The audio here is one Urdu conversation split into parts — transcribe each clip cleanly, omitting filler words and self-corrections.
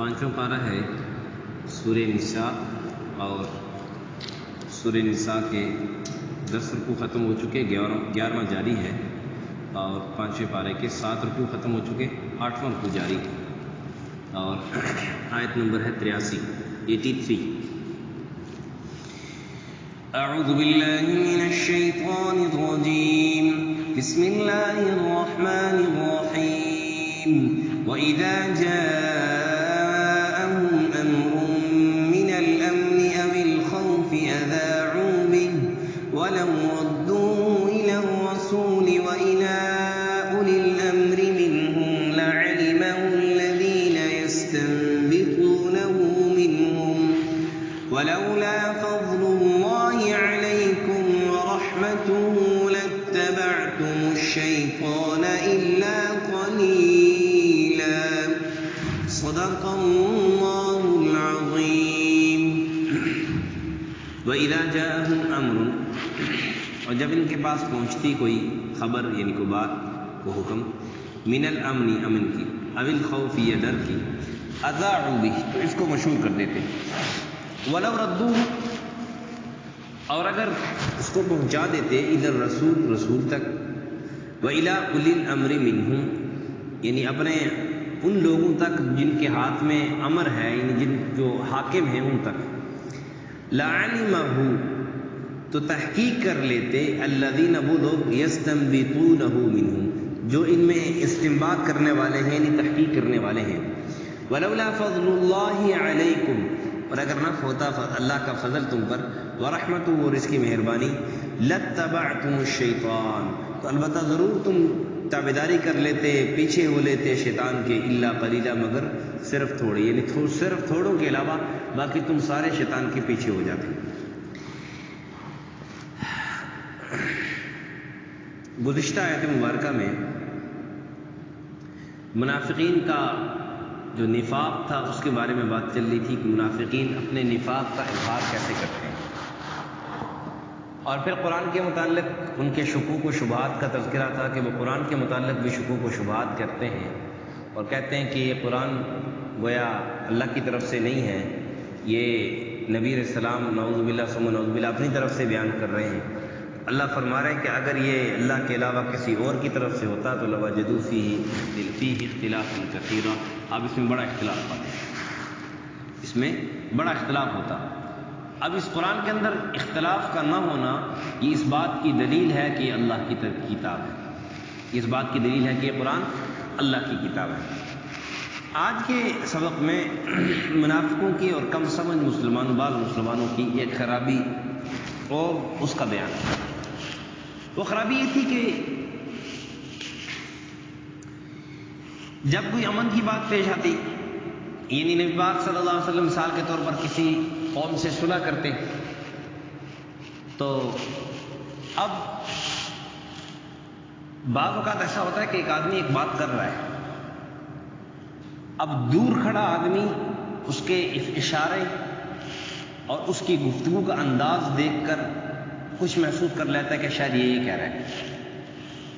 پانچواں پارہ ہے سورہ نساء، اور سورہ نساء کے 10 رکوع ختم ہو چکے، 11واں جاری ہے، اور پانچویں پارے کے 7 رکوع ختم ہو چکے، 8واں رکوع جاری ہے، اور آیت نمبر ہے 83۔ اعوذ باللہ من الشیطان الرجیم، بسم اللہ الرحمن الرحیم۔ وَإِذَا جَاءَهُمْ أَمْرٌ مِّنَ الْأَمْنِ أَوِ الْخَوْفِ أَذَاعُوا بِهِ وَلَوْ رَدُّوهُ إِلَى الرَّسُولِ وَإِلَى أُولِي الْأَمْرِ مِنْهُمْ لَعَلِمَهُ الَّذِينَ يَسْتَنبِطُونَهُ مِنْهُمْ وَلَوْلَا فَضْلُ اللَّهِ عَلَيْكُمْ وَرَحْمَتُهُ لَاتَّبَعْتُمُ الشَّيْطَانَ إِلَّا قَلِيلًا۔ صدق اللہ العظیم۔ وَإِذَا جَاءَهُمْ أَمْرٌ، اور جب ان کے پاس پہنچتی کوئی خبر، یعنی کوئی بات، کو حکم، من الامن، امن کی، او الخوف، یا ڈر کی، اذاعوا بہ، تو اس کو مشہور کر دیتے، ولو ردوہ، اور اگر اس کو پہنچا دیتے، الی الرسول، رسول تک، وإلی اولی الامر منہم، یعنی اپنے ان لوگوں تک جن کے ہاتھ میں امر ہے، یعنی جن جو حاکم ہیں ان تک، لعلمہ، تو تحقیق کر لیتے، الذین، وہ لوگ، یستنبطونہ منہم، جو ان میں استنباط کرنے والے ہیں، یعنی تحقیق کرنے والے ہیں، ولولا فضل اللہ علیکم، اور اگر نہ ہوتا اللہ کا فضل تم پر، ورحمتہ، اور اس کی مہربانی، لاتبعتم الشیطان، تو البتہ ضرور تم تابعداری کر لیتے، پیچھے ہو لیتے شیطان کے، الا قلیلا، مگر صرف تھوڑے، یعنی صرف تھوڑوں کے علاوہ باقی تم سارے شیطان کے پیچھے ہو جاتے۔ گزشتہ آیت مبارکہ میں منافقین کا جو نفاق تھا اس کے بارے میں بات چل رہی تھی کہ منافقین اپنے نفاق کا اظہار کیسے کرتے ہیں، اور پھر قرآن کے متعلق ان کے شکوک و شبہات کا تذکرہ تھا کہ وہ قرآن کے متعلق بھی شکوک و شبہات کرتے ہیں اور کہتے ہیں کہ یہ قرآن گویا اللہ کی طرف سے نہیں ہے، یہ نبی علیہ السلام نعوذ باللہ ثم نعوذ باللہ اپنی طرف سے بیان کر رہے ہیں۔ اللہ فرما رہے ہیں کہ اگر یہ اللہ کے علاوہ کسی اور کی طرف سے ہوتا تو لوجدوا فیہ اختلافا کثیرا، اب اس میں بڑا اختلاف پاتے ہیں، اس میں بڑا اختلاف ہوتا۔ اب اس قرآن کے اندر اختلاف کا نہ ہونا یہ اس بات کی دلیل ہے کہ یہ اللہ کی کتاب ہے، اس بات کی دلیل ہے کہ یہ قرآن اللہ کی کتاب ہے۔ آج کے سبق میں منافقوں کی اور کم سمجھ مسلمانوں، بعض مسلمانوں کی ایک خرابی اور اس کا بیان ہے۔ وہ خرابی یہ تھی کہ جب کوئی امن کی بات پیش آتی، یعنی نبی پاک صلی اللہ علیہ وسلم مثال کے طور پر کسی قوم سے صلح کرتے، تو اب بعض اوقات ایسا ہوتا ہے کہ ایک آدمی ایک بات کر رہا ہے، اب دور کھڑا آدمی اس کے اشارے اور اس کی گفتگو کا انداز دیکھ کر کچھ محسوس کر لیتا ہے کہ شاید یہی کہہ رہا ہے،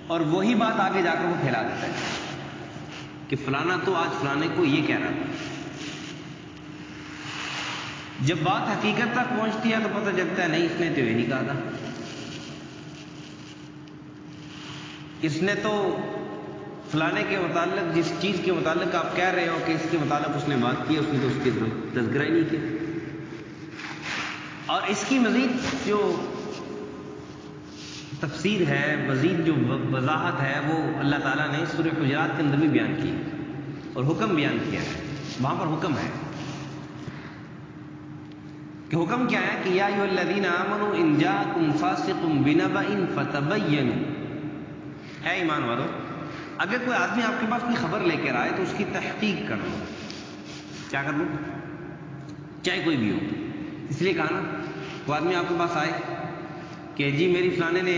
اور وہی بات آگے جا کر وہ پھیلا دیتا ہے کہ فلانا تو آج فلانے کو یہ کہہ رہا تھا۔ جب بات حقیقت تک پہنچتی ہے تو پتہ چلتا ہے نہیں، اس نے تو یہ نہیں کہا تھا، اس نے تو فلانے کے متعلق، جس چیز کے متعلق آپ کہہ رہے ہو کہ اس کے متعلق اس نے بات کی، اس نے تو اس کی تذکرہ ہی نہیں کیا۔ اور اس کی مزید جو تفسیر ہے، مزید جو وضاحت ہے، وہ اللہ تعالیٰ نے سورہ حجرات کے اندر بھی بیان کی اور حکم بیان کیا ہے۔ وہاں پر حکم ہے کہ حکم کیا ہے کہ یا ایھا الذین آمنوا ان جاءکم فاسق بنبأ فتبینوا، اے ایمان والو، اگر کوئی آدمی آپ کے پاس کوئی خبر لے کر آئے تو اس کی تحقیق کر لو۔ کیا کر لو؟ چاہے کوئی بھی ہو۔ اس لیے کہا نا، کوئی آدمی آپ کے پاس آئے کہ جی میری فلانے نے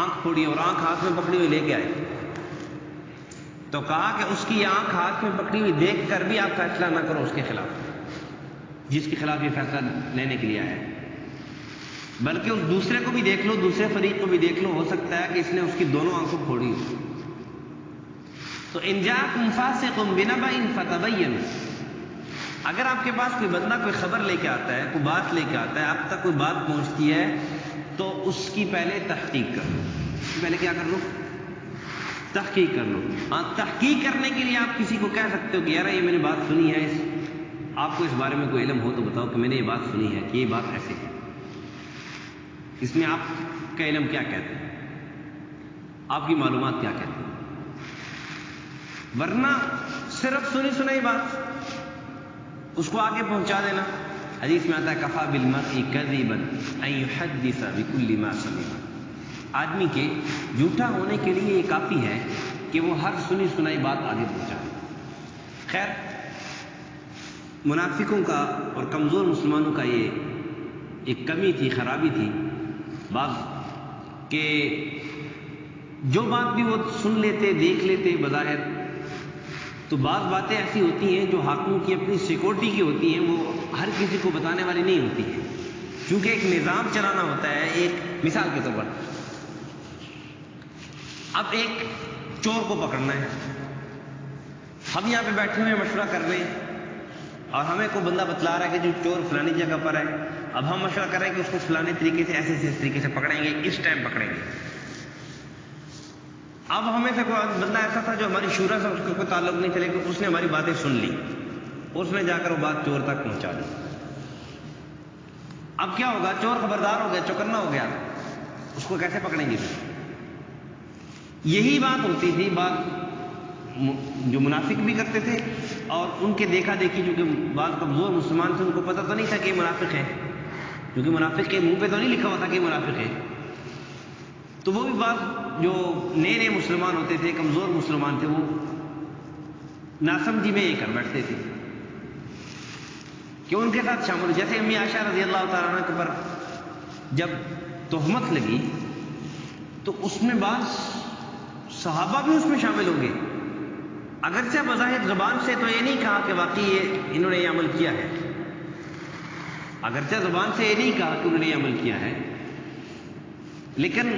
آنکھ پھوڑی اور آنکھ ہاتھ میں پکڑی ہوئی لے کے آئے، تو کہا کہ اس کی آنکھ ہاتھ میں پکڑی ہوئی دیکھ کر بھی آپ فیصلہ نہ کرو اس کے خلاف، جس کے خلاف یہ فیصلہ لینے کے لیے آیا ہے، بلکہ اس دوسرے کو بھی دیکھ لو، دوسرے فریق کو بھی دیکھ لو، ہو سکتا ہے کہ اس نے اس کی دونوں آنکھوں پھوڑی ہو۔ تو ان جاءکم فاسق بنبأ فتبینوا، اگر آپ کے پاس کوئی بندہ کوئی خبر لے کے آتا ہے، کوئی بات لے کے آتا ہے، آپ تک کوئی بات پہنچتی ہے، تو اس کی پہلے تحقیق کر لو. پہلے کیا کر لو؟ تحقیق کر لو. ہاں، تحقیق کرنے کے لیے آپ کسی کو کہہ سکتے ہو کہ یار یہ میں نے بات سنی ہے، آپ کو اس بارے میں کوئی علم ہو تو بتاؤ کہ میں نے یہ بات سنی ہے کہ یہ بات ایسے ہے. اس میں آپ کا علم کیا کہتے ہیں، آپ کی معلومات کیا کہتے ہیں؟ ورنہ صرف سنی سنائی بات اس کو آگے پہنچا دینا. حدیث میں آتا ہے کفا بالمرء کذبا ان یحدث بکل ما سمع. آدمی کے جھوٹا ہونے کے لیے یہ کافی ہے کہ وہ ہر سنی سنائی بات آگے پہنچائے. خیر، منافقوں کا اور کمزور مسلمانوں کا یہ ایک کمی تھی، خرابی تھی بعض، کہ جو بات بھی وہ سن لیتے، دیکھ لیتے بظاہر، تو بعض باتیں ایسی ہوتی ہیں جو حاکموں کی اپنی سیکورٹی کی ہوتی ہیں، وہ ہر کسی کو بتانے والی نہیں ہوتی ہیں، کیونکہ ایک نظام چلانا ہوتا ہے. ایک مثال کے طور پر، اب ایک چور کو پکڑنا ہے، ہم یہاں پہ بیٹھے ہوئے مشورہ کر رہے ہیں اور ہمیں کوئی بندہ بتلا رہا ہے کہ جو چور فلانی جگہ پر ہے. اب ہم مشورہ کر رہے ہیں کہ اس کو فلانے طریقے سے، ایسے اس طریقے سے پکڑیں گے، اس ٹائم پکڑیں گے. اب ہمیں سے کوئی بندہ ایسا تھا جو ہماری شورا سے اس کو کوئی تعلق نہیں چلے کہ اس نے ہماری باتیں سن لی، اس نے جا کر وہ بات چور تک پہنچا دی. اب کیا ہوگا؟ چور خبردار ہو گیا، چوکنا ہو گیا، اس کو کیسے پکڑیں گے؟ یہی بات ہوتی تھی، بات جو منافق بھی کرتے تھے، اور ان کے دیکھا دیکھی جو کہ بعض کمزور مسلمان تھے ان کو پتہ تو نہیں تھا کہ یہ منافق ہے، کیونکہ منافق کے منہ پہ تو نہیں لکھا ہوا تھا کہ یہ منافق ہے. تو وہ بھی بعض جو نئے نئے مسلمان ہوتے تھے، کمزور مسلمان تھے، وہ ناسمجھی میں یہ کر بیٹھتے تھے کہ ان کے ساتھ شامل. جیسے امی عائشہ رضی اللہ تعالیٰ عنہ کے پر جب تہمت لگی تو اس میں بعض صحابہ بھی اس میں شامل ہو گئے. اگرچہ بظاہر زبان سے تو یہ نہیں کہا کہ واقعی انہوں نے یہ عمل کیا ہے، اگرچہ زبان سے یہ نہیں کہا کہ انہوں نے یہ عمل کیا ہے، لیکن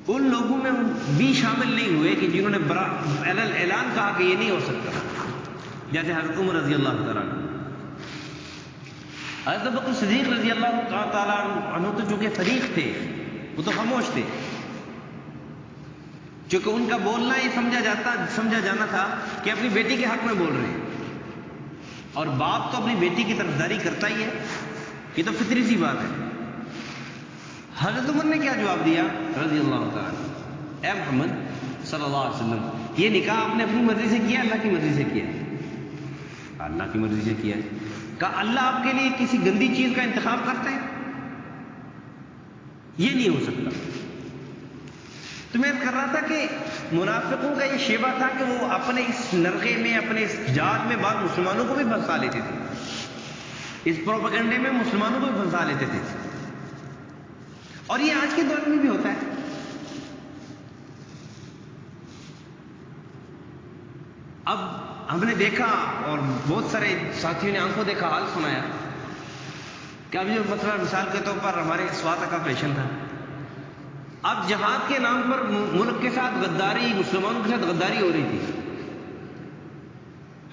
ان لوگوں میں بھی شامل نہیں ہوئے کہ جنہوں نے اعلان کہا کہ یہ نہیں ہو سکتا. جیسے حضرت عمر رضی اللہ تعالیٰ عنہ، حضرت ابو بکر صدیق رضی اللہ تعالیٰ عنہ تو چونکہ فریق تھے، وہ تو خاموش تھے، چونکہ ان کا بولنا یہ سمجھا جانا تھا کہ اپنی بیٹی کے حق میں بول رہے ہیں، اور باپ تو اپنی بیٹی کی طرفداری کرتا ہی ہے، یہ تو فطری سی بات ہے. حضرت عمر نے کیا جواب دیا رضی اللہ تعالیٰ؟ اے محمد صلی اللہ علیہ وسلم، یہ نکاح آپ نے اپنی مرضی سے کیا، اللہ کی مرضی سے کیا؟ اللہ کی مرضی سے کیا. کہا اللہ آپ کے لیے کسی گندی چیز کا انتخاب کرتا ہے؟ یہ نہیں ہو سکتا. تو میں کر رہا تھا کہ منافقوں کا یہ شیبہ تھا کہ وہ اپنے اس نرغے میں، اپنے اس جال میں بعض مسلمانوں کو بھی پھنسا لیتے تھے، اس پروپیگنڈے میں مسلمانوں کو بھی پھنسا لیتے تھے. اور یہ آج کے دور میں بھی ہوتا ہے. اب ہم نے دیکھا اور بہت سارے ساتھیوں نے آنکھوں دیکھا حال سنایا کہ اب جو مطلب مثال کے طور پر ہمارے سوات کا آپریشن تھا، اب جہاد کے نام پر ملک کے ساتھ غداری، مسلمانوں کے ساتھ غداری ہو رہی تھی،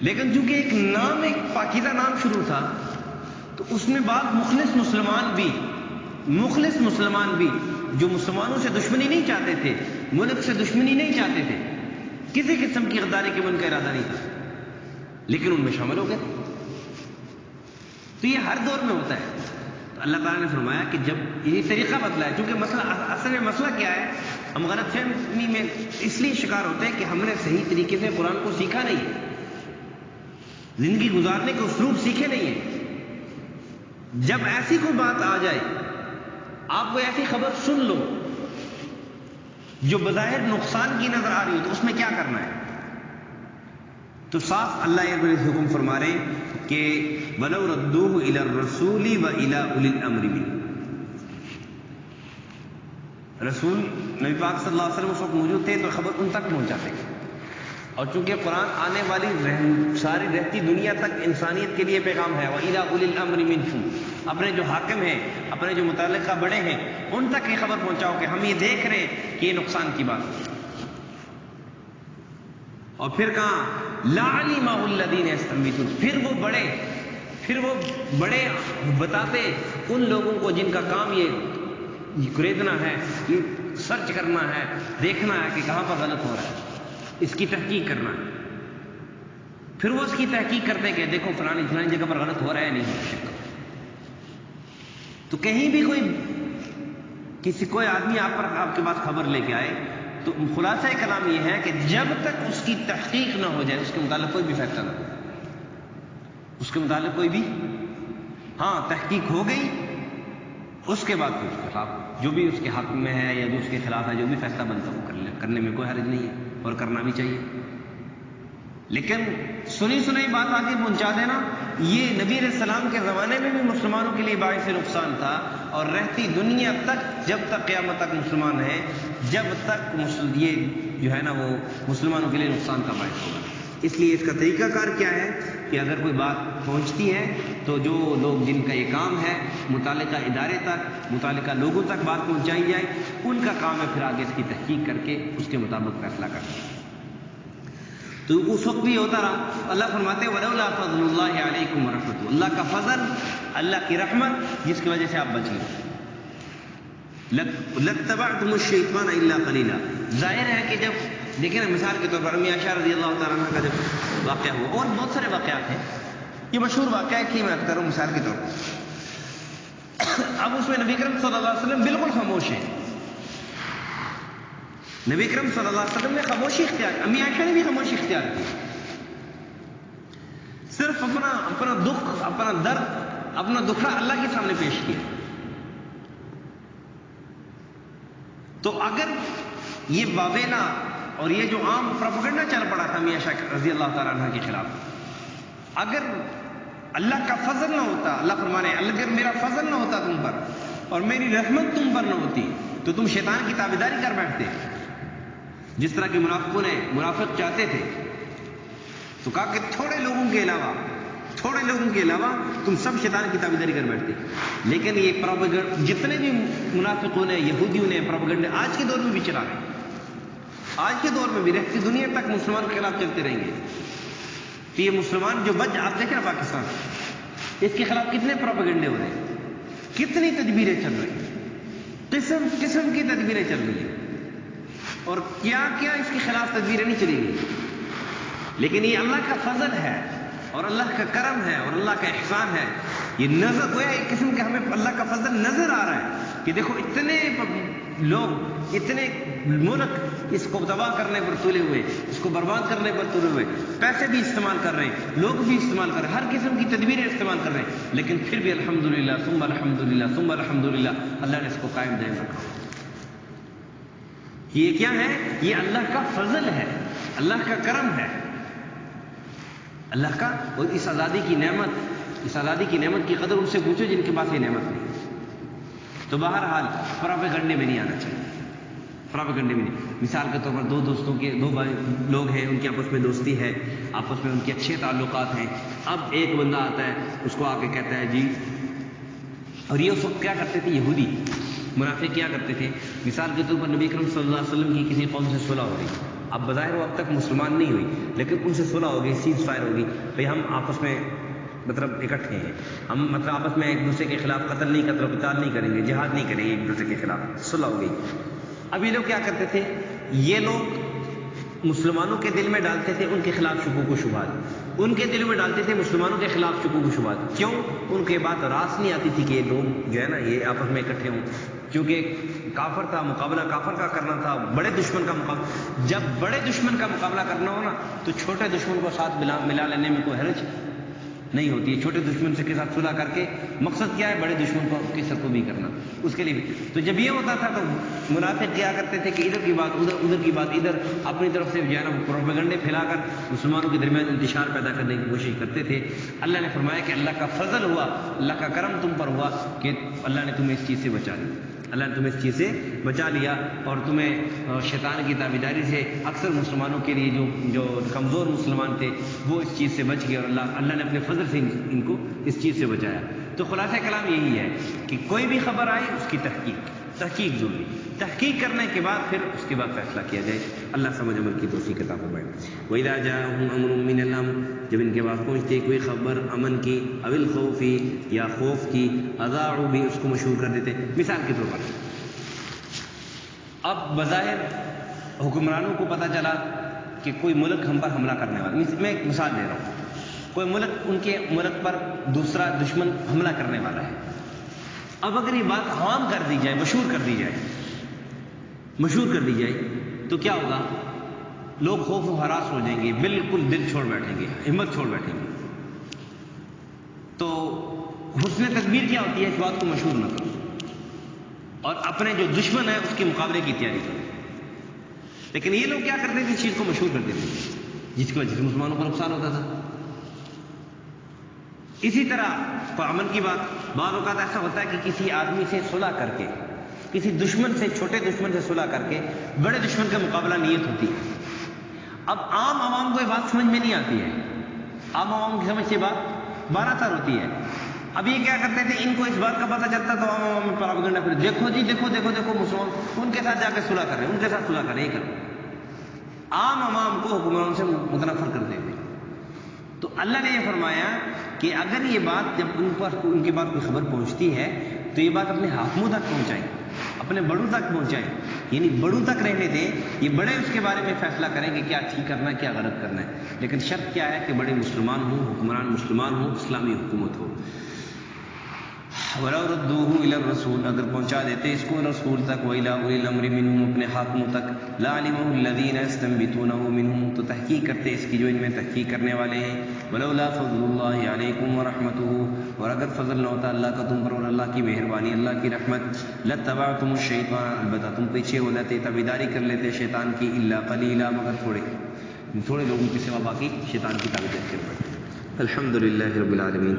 لیکن چونکہ ایک نام، ایک پاکیزہ نام شروع تھا، تو اس میں بعض مخلص مسلمان بھی جو مسلمانوں سے دشمنی نہیں چاہتے تھے، ملک سے دشمنی نہیں چاہتے تھے، کسی قسم کی غداری کے من کا ارادہ نہیں تھا، لیکن ان میں شامل ہو گئے. تو یہ ہر دور میں ہوتا ہے. تو اللہ تعالیٰ نے فرمایا کہ جب یہ طریقہ بدلا ہے، چونکہ اصل میں مسئلہ کیا ہے، ہم غلط فہمی میں اس لیے شکار ہوتے ہیں کہ ہم نے صحیح طریقے سے قرآن کو سیکھا نہیں ہے، زندگی گزارنے کے اسلوب سیکھے نہیں ہیں. جب ایسی کوئی بات آ جائے، آپ کو ایسی خبر سن لو جو بظاہر نقصان کی نظر آ رہی ہو، تو اس میں کیا کرنا ہے؟ تو صاف اللہ یہ حکم فرما رہے ہیں کہ وَلَوْ رَدُّوهُ إِلَى الرَّسُولِ وَإِلَى أُولِي الْأَمْرِ مِنْهُمْ. رسول نبی پاک صلی اللہ علیہ وسلم اس وقت موجود تھے تو خبر ان تک پہنچاتے ہیں، اور چونکہ قرآن آنے والی ساری رہتی دنیا تک انسانیت کے لیے پیغام ہے. وَإِلَى أُولِي الْأَمْرِ مِنْكُمْ، اپنے جو حاکم ہیں، اپنے جو متعلقہ بڑے ہیں، ان تک یہ خبر پہنچاؤ کہ ہم یہ دیکھ رہے ہیں کہ یہ نقصان کی بات ہے. اور پھر کہاں لعلمہ الذین یستنبطون، پھر وہ بڑے بتاتے ان لوگوں کو جن کا کام یہ کریدنا ہے، یہ سرچ کرنا ہے، دیکھنا ہے کہ کہاں پر غلط ہو رہا ہے، اس کی تحقیق کرنا ہے. پھر وہ اس کی تحقیق کرتے کہ دیکھو فلانی جگہ پر غلط ہو رہا ہے نہیں ہو رہا. تو کہیں بھی کوئی آدمی آپ کے پاس خبر لے کے آئے تو خلاصہ کلام یہ ہے کہ جب تک اس کی تحقیق نہ ہو جائے اس کے متعلق کوئی بھی فیصلہ نہ ہو، اس کے متعلق کوئی بھی تحقیق ہو گئی، اس کے بعد اس کے خلاف جو بھی اس کے حق میں ہے یا جو اس کے خلاف ہے جو بھی فیصلہ بنتا ہے وہ کرنے میں کوئی حرج نہیں ہے اور کرنا بھی چاہیے. لیکن سنی بات آگے پہنچا دینا یہ نبی علیہ السلام کے زمانے میں بھی مسلمانوں کے لیے باعث نقصان تھا، اور رہتی دنیا تک جب تک قیامت تک مسلمان ہیں جب تک یہ جو ہے نا وہ مسلمانوں کے لیے نقصان کا باعث ہوگا. اس لیے اس کا طریقہ کار کیا ہے کہ اگر کوئی بات پہنچتی ہے تو جو لوگ جن کا یہ کام ہے متعلقہ ادارے تک، متعلقہ لوگوں تک بات پہنچائی جائے، ان کا کام ہے پھر آگے اس کی تحقیق کر کے اس کے مطابق فیصلہ کرنا. تو اس وقت بھی ہوتا رہا. اللہ فرماتے ہیں وَلَوْلَا فَضْلُ اللَّهِ عَلَيْكُمْ وَرَحْمَتُهُ، اللہ کا فضل، اللہ کی رحمت جس کی وجہ سے آپ بچ گئے. لَاتَّبَعْتُمُ الشَّيْطَانَ إِلَّا قَلِيلًا، ظاہر ہے کہ جب دیکھیں نا مثال کے طور پر امی عائشہ رضی اللہ تعالیٰ عنہ کا جب واقعہ ہوا، اور بہت سارے واقعات ہیں، یہ مشہور واقعہ ہے کہ میں کروں مثال کے طور پر. اب اس میں نبی کریم صلی اللہ علیہ وسلم بالکل خاموش ہیں. نبی کریم صلی اللہ علیہ وسلم نے خاموشی اختیار کی، امی عائشہ نے بھی خاموشی اختیار کی، صرف اپنا دکھ، اپنا درد، اپنا دکھڑا اللہ کے سامنے پیش کیا. تو اگر یہ واویلا اور یہ جو عام پروپیگنڈا چل پڑا تھا امی عائشہ رضی اللہ تعالیٰ عنہ کے خلاف، اگر اللہ کا فضل نہ ہوتا، اللہ فرمانے اگر میرا فضل نہ ہوتا تم پر اور میری رحمت تم پر نہ ہوتی تو تم شیطان کی تابعداری کر بیٹھتے. جس طرح کے منافق چاہتے تھے تو کہا کہ تھوڑے لوگوں کے علاوہ تم سب شیطان کی تابعداری کر بیٹھتے. لیکن یہ پروپیگنڈا جتنے بھی منافقوں نے، یہودیوں نے پروپیگنڈا آج کے دور میں بھی چلا رہے ہیں، آج کے دور میں بھی رہتی دنیا تک مسلمان کے خلاف چلتے رہیں گے. تو یہ مسلمان جو آپ دیکھیں نا پاکستان، اس کے خلاف کتنے پروپیگنڈے ہو رہے ہیں، کتنی تدبیریں چل رہی ہیں، قسم کی تدبیریں چل رہی ہیں، اور کیا اس کے خلاف تدبیریں نہیں چلیں گی. لیکن یہ اللہ کا فضل ہے اور اللہ کا کرم ہے اور اللہ کا احسان ہے. یہ نظر گویا ایک قسم کا ہمیں اللہ کا فضل نظر آ رہا ہے کہ دیکھو اتنے لوگ، اتنے ملک اس کو تباہ کرنے پر تلے ہوئے، اس کو برباد کرنے پر تلے ہوئے، پیسے بھی استعمال کر رہے ہیں، لوگ بھی استعمال کر رہے ہیں، ہر قسم کی تدبیریں استعمال کر رہے ہیں، لیکن پھر بھی الحمدللہ ثم الحمدللہ ثم الحمدللہ اللہ نے اس کو قائم دائم رکھا. یہ کیا ہے؟ یہ اللہ کا فضل ہے، اللہ کا کرم ہے، اللہ کا. اور اس آزادی کی نعمت کی قدر ان سے پوچھو جن کے پاس یہ نعمت نہیں. تو بہرحال پروپیگنڈے میں نہیں آنا چاہیے، پروپیگنڈے میں نہیں. مثال کے طور پر دو لوگ ہیں، ان کی آپس میں دوستی ہے، آپس میں ان کے اچھے تعلقات ہیں. اب ایک بندہ آتا ہے، اس کو آ کے کہتا ہے جی، اور یہ اس وقت کیا کرتے تھے یہودی منافق کیا کرتے تھے، مثال کے طور پر نبی کریم صلی اللہ علیہ وسلم کی کسی قوم سے صلح ہو رہی، اب بظاہر وہ اب تک مسلمان نہیں ہوئی لیکن ان سے صلح ہو گئی، سیز فائر ہوگی، بھئی ہم آپس میں اکٹھے ہیں، ہم آپس میں ایک دوسرے کے خلاف قتل نہیں کریں گے، جہاد نہیں کریں گے، ایک دوسرے کے خلاف صلح ہو گئی. اب یہ لوگ کیا کرتے تھے، یہ لوگ مسلمانوں کے دل میں ڈالتے تھے ان کے خلاف شکوک و شبہات، ان کے دل میں ڈالتے تھے مسلمانوں کے خلاف شکوک و شبہات. کیوں؟ ان کے بات راس نہیں آتی تھی کہ یہ لوگ جو ہے نا یہ آپس میں اکٹھے ہوں، کیونکہ کافر تھا، مقابلہ کافر کا کرنا تھا، بڑے دشمن کا مقابلہ. جب بڑے دشمن کا مقابلہ کرنا ہو نا تو چھوٹے دشمن کو ساتھ ملا لینے میں کوئی حرج نہیں ہوتی ہے. چھوٹے دشمن سے کے ساتھ صلح کر کے مقصد کیا ہے، بڑے دشمن کو کے ساتھ کو بھی کرنا، اس کے لیے بھی. تو جب یہ ہوتا تھا تو منافق کیا کرتے تھے کہ ادھر کی بات ادھر کی بات ادھر، اپنی طرف سے جو ہے نا پروپیگنڈے پھیلا کر مسلمانوں کے درمیان انتشار پیدا کرنے کی کوشش کرتے تھے. اللہ نے فرمایا کہ اللہ کا فضل ہوا، اللہ کا کرم تم پر ہوا کہ اللہ نے تمہیں اس چیز سے بچا لیا، اللہ نے تمہیں اس چیز سے بچا لیا، اور تمہیں شیطان کی تابعداری سے اکثر مسلمانوں کے لیے جو کمزور مسلمان تھے وہ اس چیز سے بچ گئے، اور اللہ نے اپنے فضل سے ان کو اس چیز سے بچایا. تو خلاصہ کلام یہی ہے کہ کوئی بھی خبر آئے اس کی تحقیق، تحقیق ضروری، تحقیق کرنے کے بعد پھر اس کے بعد فیصلہ کیا جائے۔ اللہ سمجھ عمل کی توفیق عطا فرمائے۔ وَإِذَا جَاءَهُمْ أَمْرٌ مِّنَ الْأَمْرِ، جب ان کے پاس پہنچتی کوئی خبر امن کی، او الخوف یا خوف کی، اذاعوا بھی اس کو مشہور کر دیتے۔ مثال کے طور پر اب بظاہر حکمرانوں کو پتہ چلا کہ کوئی ملک ہم پر حملہ کرنے والا، میں ایک مثال دے رہا ہوں، کوئی ملک ان کے ملک پر دوسرا دشمن حملہ کرنے والا ہے۔ اب اگر یہ بات عام کر دی جائے، مشہور کر دی جائے تو کیا ہوگا؟ لوگ خوف و ہراس ہو جائیں گے، بالکل دل چھوڑ بیٹھیں گے، ہمت چھوڑ بیٹھیں گے۔ تو حسن تدبیر کیا ہوتی ہے؟ اس بات کو مشہور نہ کرو اور اپنے جو دشمن ہے اس کے مقابلے کی تیاری کرو۔ لیکن یہ لوگ کیا کرتے تھے؟ اس چیز کو مشہور کر دیتے تھے، جس کی وجہ سے مسلمانوں کو نقصان ہوتا تھا۔ اسی طرح امن کی بات، بعض اوقات ایسا ہوتا ہے کہ کسی آدمی سے صلح کر کے، کسی دشمن سے، چھوٹے دشمن سے صلح کر کے بڑے دشمن کا مقابلہ نیت ہوتی ہے۔ اب عام عوام کو یہ بات سمجھ میں نہیں آتی ہے، عام عوام کی سمجھ سے بات بارہ تر ہوتی ہے۔ اب یہ کیا کرتے تھے؟ ان کو اس بات کا پتہ چلتا تو عام عوام میں پراپیگنڈا پھر دیکھو جی، دیکھو مسلمان ان کے ساتھ جا کے صلح کر رہے ہیں، ان کے ساتھ صلح کر رہے ہیں، یہ کرو۔ عام عوام کو حکمرانوں سے متنفر کر دیتے۔ تو اللہ نے یہ فرمایا کہ اگر یہ بات جب ان کے بعد کوئی خبر پہنچتی ہے تو یہ بات اپنے حاکموں تک پہنچائیں، اپنے بڑوں تک پہنچائیں، یعنی بڑوں تک رہنے دیں، یہ بڑے اس کے بارے میں فیصلہ کریں کہ کیا ٹھیک کرنا ہے، کیا غلط کرنا ہے۔ لیکن شرط کیا ہے کہ بڑے مسلمان ہوں، حکمران مسلمان ہوں، اسلامی حکومت ہو۔ وَلَوْ رَدُّوهُ إِلَى الرَّسُولِ، اگر پہنچا دیتے اس کو رسول تک، وَإِلَىٰ أُولِي الْأَمْرِ مِنْهُمْ، اپنے حاکموں تک، لَعَلِمَهُ الَّذِينَ يَسْتَنبِطُونَهُ مِنْهُمْ، تو تحقیق کرتے اس کی جو ان میں تحقیق کرنے والے ہیں۔ وَلَوْلَا فَضْلُ اللَّهِ عَلَيْكُمْ وَرَحْمَتُهُ، اور اگر فضل نہ ہوتا اللہ کا تم پر اور اللہ کی مہربانی، اللہ کی رحمت، لَاتَّبَعْتُمُ الشَّيْطَانَ، البتہ تم پیچھے ہو جاتے، تابعداری کر لیتے شیطان کی، إِلَّا قَلِيلًا، مگر تھوڑے لوگوں کے سوا باقی شیطان کی تابعداری کر پڑتے۔ الحمد للہ رب العالمین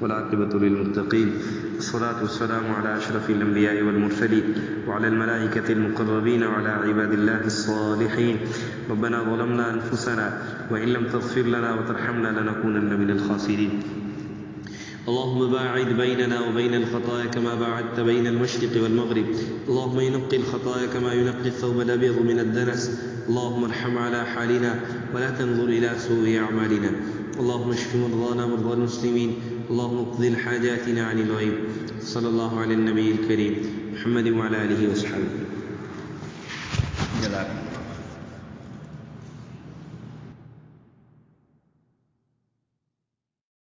والعاقبۃ للمتقین، والصلاة والسلام على أشرف الأنبياء والمرسلين وعلى الملائكة المقربين وعلى عباد الله الصالحين. ربنا ظلمنا أنفسنا وإن لم تغفر لنا وترحمنا لنكونن من الخاسرين. اللهم باعد بيننا وبين الخطايا كما باعدت بين المشرق والمغرب. اللهم ينقي الخطايا كما ينقي الثوب الأبيض من الدنس. اللهم ارحم على حالنا ولا تنظر إلى سوء أعمالنا. اللهم اشف مرضانا مرضى المسلمين. اللهم اقض حاجاتنا عن الغيب. صلى الله على النبي الكريم محمد وعلى آله وصحبه.